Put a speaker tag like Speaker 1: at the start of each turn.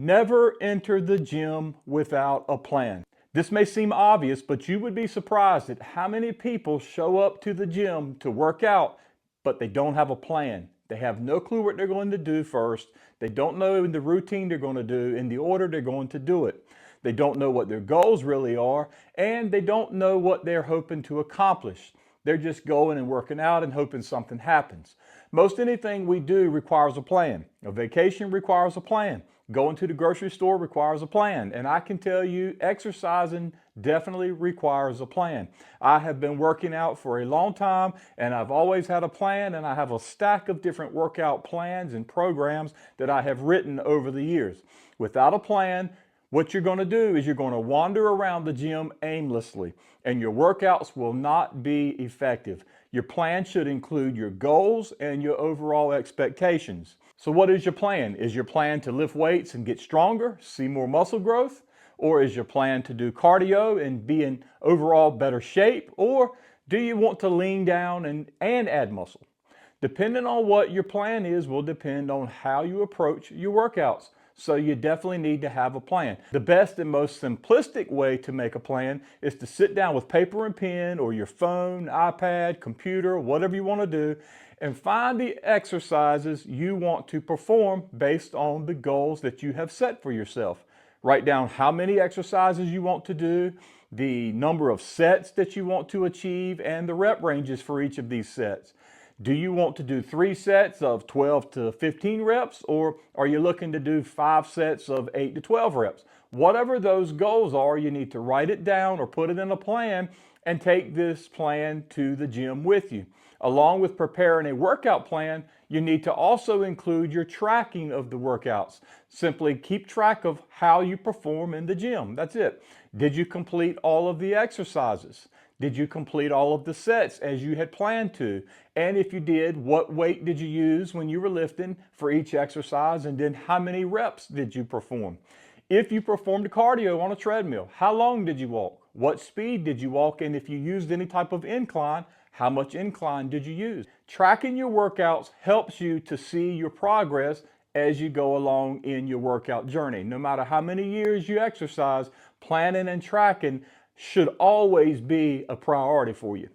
Speaker 1: Never enter the gym without a plan. This may seem obvious, but you would be surprised at how many people show up to the gym to work out, but they don't have a plan. They have no clue what they're going to do first. They don't know the routine they're going to do in the order they're going to do it. They don't know what their goals really are, and they don't know what they're hoping to accomplish. They're just going and working out and hoping something happens. Most anything we do requires a plan. A vacation requires a plan. Going to the grocery store requires a plan. And I can tell you, exercising definitely requires a plan. I have been working out for a long time, and I've always had a plan, and I have a stack of different workout plans and programs that I have written over the years. Without a plan, what you're going to do is you're going to wander around the gym aimlessly, and your workouts will not be effective. Your plan should include your goals and your overall expectations. So what is your plan? Is your plan to lift weights and get stronger, see more muscle growth? Or is your plan to do cardio and be in overall better shape? Or do you want to lean down and add muscle? Depending on what your plan is will depend on how you approach your workouts. So you definitely need to have a plan. The best and most simplistic way to make a plan is to sit down with paper and pen or your phone, iPad, computer, whatever you want to do, and find the exercises you want to perform based on the goals that you have set for yourself. Write down how many exercises you want to do, the number of sets that you want to achieve, and the rep ranges for each of these sets. Do you want to do 3 sets of 12 to 15 reps, or are you looking to do 5 sets of 8 to 12 reps? Whatever those goals are, you need to write it down or put it in a plan and take this plan to the gym with you. Along with preparing a workout plan, you need to also include your tracking of the workouts. Simply keep track of how you perform in the gym. That's it. Did you complete all of the exercises? Did you complete all of the sets as you had planned to? And if you did, what weight did you use when you were lifting for each exercise? And then how many reps did you perform? If you performed cardio on a treadmill, how long did you walk? What speed did you walk? And if you used any type of incline, how much incline did you use? Tracking your workouts helps you to see your progress as you go along in your workout journey. No matter how many years you exercise, planning and tracking should always be a priority for you.